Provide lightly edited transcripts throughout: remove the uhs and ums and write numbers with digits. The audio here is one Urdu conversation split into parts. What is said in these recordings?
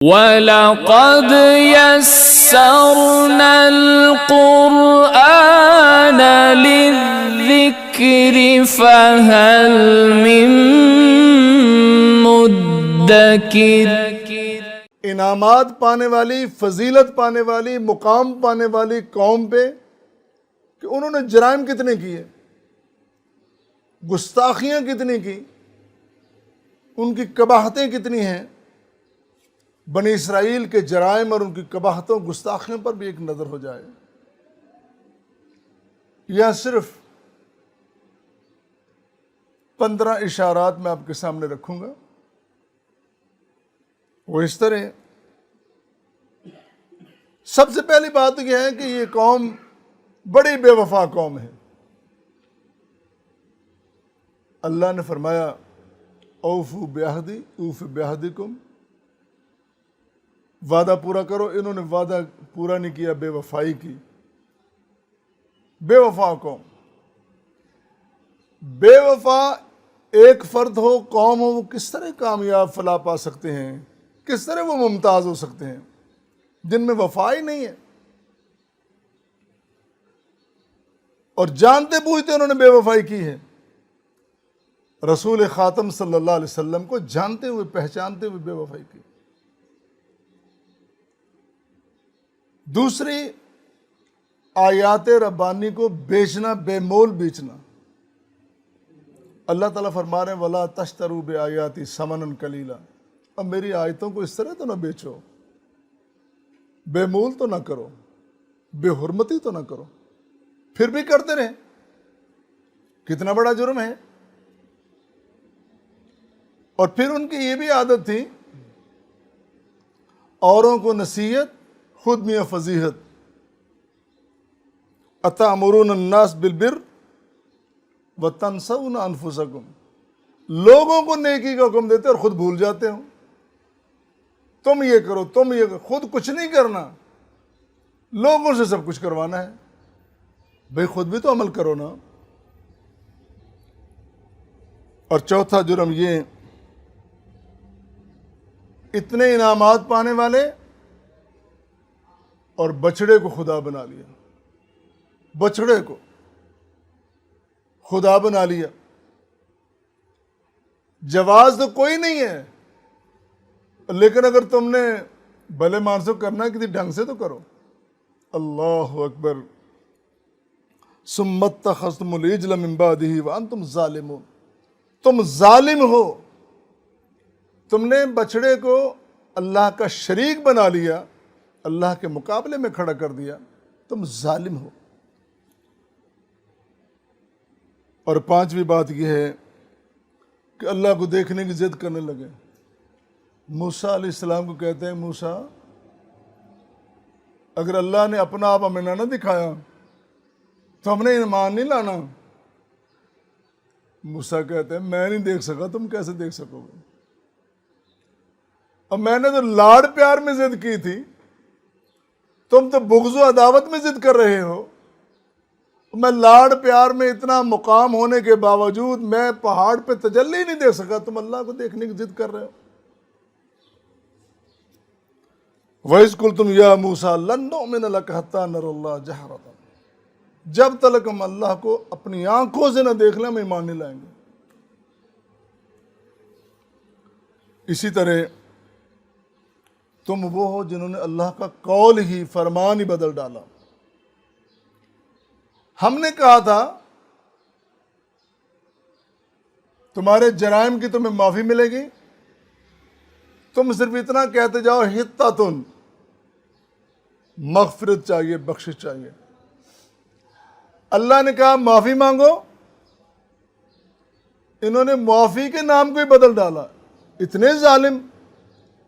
وَلَقَدْ يَسَّرْنَا الْقُرْآنَ لِلذِّكْرِ فَهَلْ مِن مُّدَّكِرٍ۔ انعامات پانے والی، فضیلت پانے والی، مقام پانے والی قوم پہ کہ انہوں نے جرائم کتنے کیے، گستاخیاں کتنی کی، ان کی قباحتیں کتنی ہیں۔ بنی اسرائیل کے جرائم اور ان کی قباحتوں گستاخیوں پر بھی ایک نظر ہو جائے۔ یہ صرف 15 اشارات میں آپ کے سامنے رکھوں گا، وہ اس طرح۔ سب سے پہلی بات یہ ہے کہ یہ قوم بڑی بے وفا قوم ہے۔ اللہ نے فرمایا اوفوا بعہدی اوف بعہدکم، وعدہ پورا کرو۔ انہوں نے وعدہ پورا نہیں کیا، بے وفائی کی۔ بے وفا قوم، بے وفا ایک فرد ہو، قوم ہو، وہ کس طرح کامیاب فلاح پا سکتے ہیں، کس طرح وہ ممتاز ہو سکتے ہیں جن میں وفا ہی نہیں ہے؟ اور جانتے بوجھتے انہوں نے بے وفائی کی ہے۔ رسول خاتم صلی اللہ علیہ وسلم کو جانتے ہوئے پہچانتے ہوئے بے وفائی کی۔ دوسری، آیات ربانی کو بیچنا، بے مول بیچنا۔ اللہ تعالیٰ فرما رہے ہیں وَلَا تَشْتَرُوا بِآيَاتِي ثَمَنًا قَلِيلًا، اب میری آیتوں کو اس طرح تو نہ بیچو، بے مول تو نہ کرو، بے حرمتی تو نہ کرو۔ پھر بھی کرتے رہے، کتنا بڑا جرم ہے۔ اور پھر ان کی یہ بھی عادت تھی، اوروں کو نصیحت، خود میاں فضیحت۔ اَتَأْمُرُونَ النَّاسَ بِالْبِرِّ وَتَنْسَوْنَ أَنفُسَكُمْ، لوگوں کو نیکی کا حکم دیتے اور خود بھول جاتے ہو۔ تم یہ کرو، تم یہ کرو، خود کچھ نہیں کرنا، لوگوں سے سب کچھ کروانا ہے۔ بھئی خود بھی تو عمل کرو نا۔ اور چوتھا جرم یہ، اتنے انعامات پانے والے اور بچڑے کو خدا بنا لیا، بچڑے کو خدا بنا لیا۔ جواز تو کوئی نہیں ہے، لیکن اگر تم نے بھلے مانسو کرنا ہے کسی ڈھنگ سے تو کرو۔ اللہ اکبر۔ ثم اتخذتم العجل من بعدہ وانتم ظالمون، تم ظالم ہو، تم نے بچڑے کو اللہ کا شریک بنا لیا، اللہ کے مقابلے میں کھڑا کر دیا، تم ظالم ہو۔ اور پانچویں بات یہ ہے کہ اللہ کو دیکھنے کی ضد کرنے لگے۔ موسیٰ علیہ السلام کو کہتے ہیں موسیٰ، اگر اللہ نے اپنا آپ ہمیں نہ دکھایا تو ہم نے ایمان نہیں لانا۔ موسیٰ کہتے ہیں میں نہیں دیکھ سکا، تم کیسے دیکھ سکو گے؟ اور میں نے تو لاڑ پیار میں ضد کی تھی، تم تو بغض و عداوت میں ضد کر رہے ہو۔ میں لاڑ پیار میں اتنا مقام ہونے کے باوجود میں پہاڑ پہ تجلی نہیں دیکھ سکا، تم اللہ کو دیکھنے کی ضد کر رہے ہو۔ وَإِذْ قُلْتُمْ يَا مُوسَىٰ لَن نُّؤْمِنَ لَكَ حَتَّىٰ نَرَى اللَّهَ جَهْرَةً، جب تک ہم اللہ کو اپنی آنکھوں سے نہ دیکھ لیں ہم ایمان نہیں لائیں گے۔ اسی طرح تم وہ ہو جنہوں نے اللہ کا قول ہی، فرمان ہی بدل ڈالا۔ ہم نے کہا تھا تمہارے جرائم کی تمہیں معافی ملے گی، تم صرف اتنا کہتے جاؤ حتۃ، مغفرت چاہیے، بخشش چاہیے۔ اللہ نے کہا معافی مانگو، انہوں نے معافی کے نام کو ہی بدل ڈالا۔ اتنے ظالم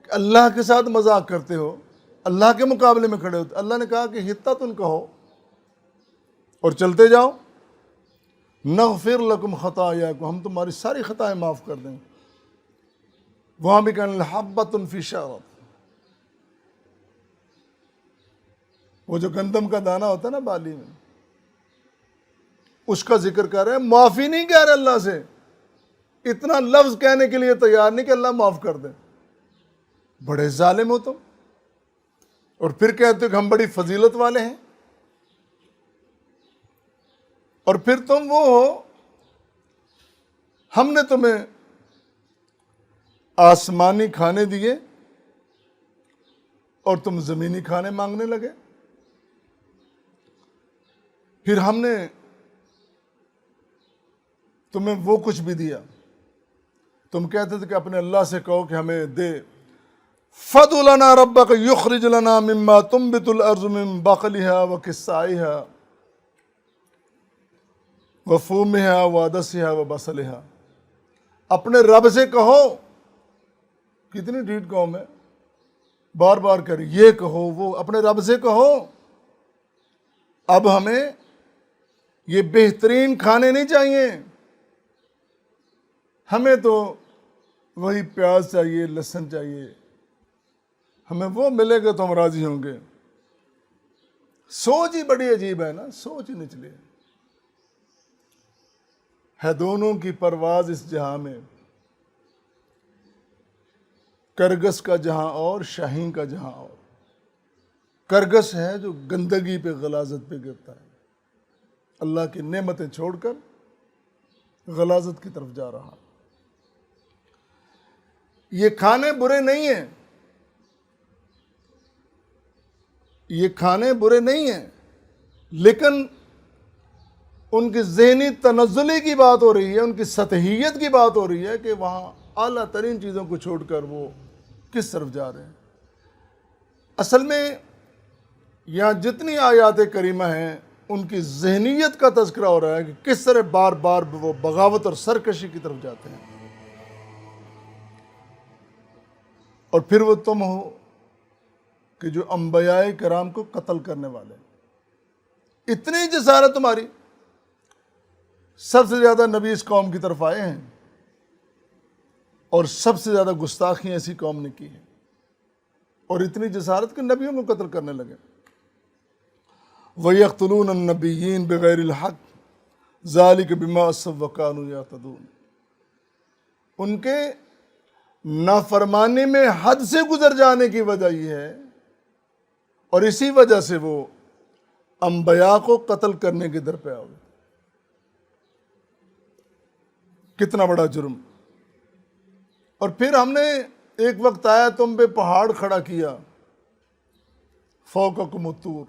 کہ اللہ کے ساتھ مذاق کرتے ہو، اللہ کے مقابلے میں کھڑے ہوتے۔ اللہ نے کہا کہ حتۃ کہو اور چلتے جاؤ، نغفر لکم خطایاکم، ہم تمہاری ساری خطائیں معاف کر دیں۔ وہاں بھی کہنے حبۃ فی شعرۃ، وہ جو گندم کا دانہ ہوتا ہے نا بالی میں، اس کا ذکر کر رہے ہیں، معافی نہیں کہہ رہے اللہ سے، اتنا لفظ کہنے کے لیے تیار نہیں کہ اللہ معاف کر دے۔ بڑے ظالم ہو تم، اور پھر کہتے ہو کہ ہم بڑی فضیلت والے ہیں، اور پھر تم وہ ہو، ہم نے تمہیں آسمانی کھانے دیے اور تم زمینی کھانے مانگنے لگے۔ پھر ہم نے تمہیں وہ کچھ بھی دیا، تم کہتے تھے کہ اپنے اللہ سے کہو کہ ہمیں دے۔ فَادْعُ لَنَا رَبَّكَ يُخْرِجْ لَنَا مِمَّا تُنبِتُ الْأَرْضُ مِن بَقْلِهَا وَقِثَّائِهَا وَفُومِهَا وَعَدَسِهَا وَبَصَلِهَا، اپنے رب سے کہو، کتنی ڈھیٹ قوم ہے، بار بار کر یہ کہو وہ، اپنے رب سے کہو اب ہمیں یہ بہترین کھانے نہیں چاہیے، ہمیں تو وہی پیاز چاہیے، لہسن چاہیے، ہمیں وہ ملے گا تو ہم راضی ہوں گے۔ سوچ ہی بڑی عجیب ہے نا، سوچ ہی نچلی ہے دونوں کی پرواز اس جہاں میں، کرگس کا جہاں اور شاہین کا جہاں اور۔ کرگس ہے جو گندگی پہ غلاظت پہ گرتا ہے، اللہ کی نعمتیں چھوڑ کر غلاظت کی طرف جا رہا۔ یہ کھانے برے نہیں ہیں، یہ کھانے برے نہیں ہیں، لیکن ان کی ذہنی تنزلی کی بات ہو رہی ہے، ان کی سطحیت کی بات ہو رہی ہے کہ وہاں اعلیٰ ترین چیزوں کو چھوڑ کر وہ کس طرف جا رہے ہیں۔ اصل میں یہاں جتنی آیات کریمہ ہیں ان کی ذہنیت کا تذکرہ ہو رہا ہے کہ کس طرح بار بار وہ بغاوت اور سرکشی کی طرف جاتے ہیں، اور پھر وہ تم ہو کہ جو انبیاء کرام کو قتل کرنے والے، اتنی جسارت تمہاری، سب سے زیادہ نبی اس قوم کی طرف آئے ہیں اور سب سے زیادہ گستاخیاں ایسی قوم نے کی ہیں، اور اتنی جسارت کہ نبیوں کو قتل کرنے لگے۔ وَيَقْتُلُونَ النَّبِيِّينَ بِغَيْرِ الْحَقِّ ذَلِكَ بِمَا عَصَوْا وَكَانُوا يَعْتَدُونَ، ان کے نافرمانی میں حد سے گزر جانے کی وجہ یہ ہے، اور اسی وجہ سے وہ انبیاء کو قتل کرنے کے در پہ آ گئے۔ کتنا بڑا جرم! اور پھر ہم نے ایک وقت آیا تم پہ پہاڑ کھڑا کیا، فوقکم الطور،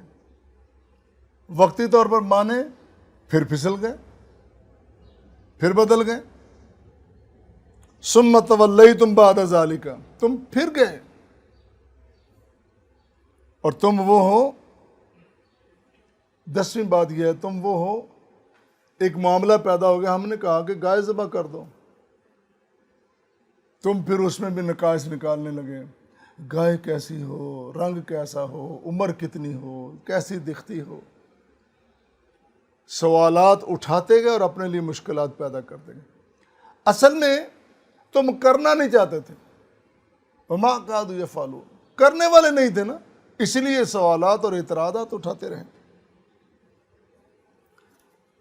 وقتی طور پر مانے، پھر پھسل گئے، پھر بدل گئے۔ ثم تولیتم بعد ذالک، تم پھر گئے، اور تم وہ ہو، 10ویں بات یہ ہے، تم وہ ہو، ایک معاملہ پیدا ہو گیا، ہم نے کہا کہ گائے ذبح کر دو، تم پھر اس میں بھی نقائص نکالنے لگے، گائے کیسی ہو، رنگ کیسا ہو، عمر کتنی ہو، کیسی دکھتی ہو، سوالات اٹھاتے گئے اور اپنے لیے مشکلات پیدا کرتے گئے۔ اصل میں تم کرنا نہیں چاہتے تھے، وما کادوا یفعلون، کرنے والے نہیں تھے نا، اس لیے سوالات اور اعتراضات اٹھاتے رہے۔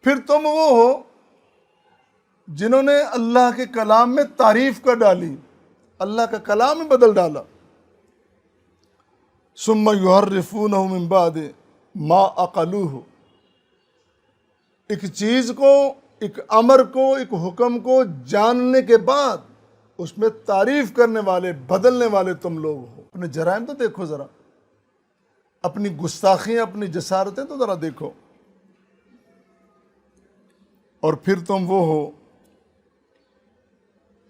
پھر تم وہ ہو جنہوں نے اللہ کے کلام میں تعریف کر ڈالی، اللہ کا کلام ہی بدل ڈالا۔ ثم یحرفونہ من بعد ما عقلوہ، ایک چیز کو، ایک امر کو، ایک حکم کو جاننے کے بعد اس میں تعریف کرنے والے، بدلنے والے تم لوگ ہو۔ اپنے جرائم تو دیکھو ذرا، اپنی گستاخیاں، اپنی جسارتیں تو ذرا دیکھو، اور پھر تم وہ ہو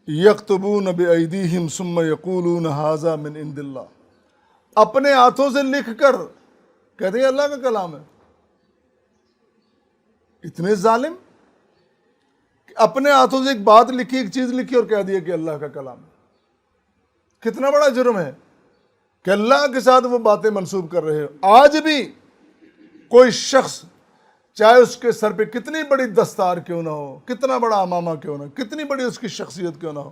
یکتبون بایدیہم ثم یقولون ھذا من عند اللہ، اپنے ہاتھوں سے لکھ کر کہتے ہیں اللہ کا کلام ہے۔ اتنے ظالم کہ اپنے ہاتھوں سے ایک بات لکھی، ایک چیز لکھی اور کہہ دیا کہ اللہ کا کلام ہے۔ کتنا بڑا جرم ہے کہ اللہ کے ساتھ وہ باتیں منسوب کر رہے ہو۔ آج بھی کوئی شخص، چاہے اس کے سر پہ کتنی بڑی دستار کیوں نہ ہو، کتنا بڑا امامہ کیوں نہ ہو، کتنی بڑی اس کی شخصیت کیوں نہ ہو،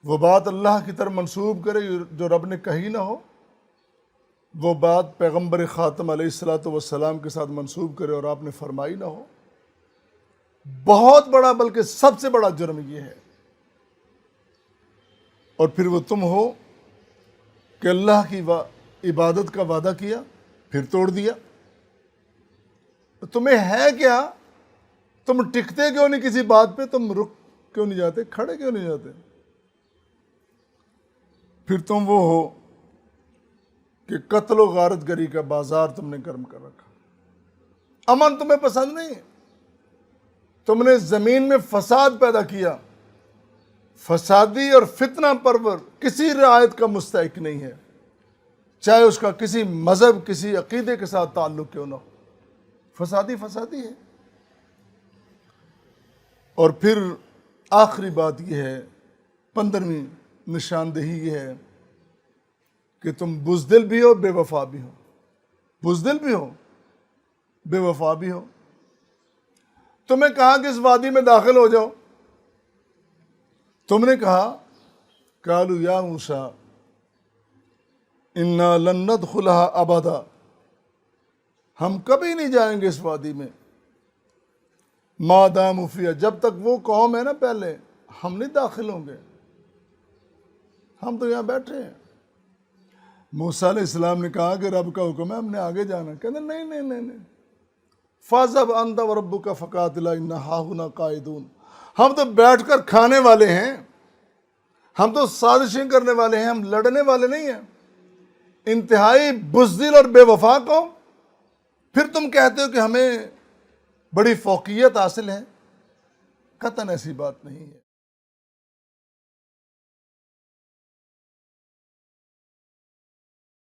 وہ بات اللہ کی طرف منسوب کرے جو رب نے کہی نہ ہو، وہ بات پیغمبر خاتم علیہ الصلوۃ والسلام کے ساتھ منسوب کرے اور آپ نے فرمائی نہ ہو، بہت بڑا، بلکہ سب سے بڑا جرم یہ ہے۔ اور پھر وہ تم ہو کہ اللہ کی عبادت کا وعدہ کیا پھر توڑ دیا. تمہیں ہے کیا؟ تم ٹکتے کیوں نہیں کسی بات پہ؟ تم رک کیوں نہیں جاتے؟ کھڑے کیوں نہیں جاتے؟ پھر تم وہ ہو کہ قتل و غارت گری کا بازار تم نے گرم کر رکھا. امن تمہیں پسند نہیں ہے. تم نے زمین میں فساد پیدا کیا. فسادی اور فتنہ پرور کسی رعایت کا مستحق نہیں ہے، چاہے اس کا کسی مذہب کسی عقیدے کے ساتھ تعلق کیوں نہ ہو. فسادی فسادی ہے. اور پھر آخری بات یہ ہے، 15ویں نشاندہی یہ ہے کہ تم بزدل بھی ہو بے وفا بھی ہو. بزدل بھی ہو بے وفا بھی ہو. تمہیں کہا کہ اس وادی میں داخل ہو جاؤ، تم نے کہا قالوا یا موسیٰ انا لن ندخلها ابدا، ہم کبھی نہیں جائیں گے اس وادی میں، ما داموا فیہا، جب تک وہ قوم ہے نا پہلے، ہم نہیں داخل ہوں گے، ہم تو یہاں بیٹھے ہیں. موسیٰ علیہ السلام نے کہا کہ رب کا حکم ہے ہم نے آگے جانا. کہتے نہیں نہیں نہیں نہیں، فاذهب انت وربک فقاتلا انا ہاہنا قاعدون، ہم تو بیٹھ کر کھانے والے ہیں، ہم تو سازشیں کرنے والے ہیں، ہم لڑنے والے نہیں ہیں. انتہائی بزدل اور بے وفا قوم. پھر تم کہتے ہو کہ ہمیں بڑی فوقیت حاصل ہے. قطعاً ایسی بات نہیں ہے.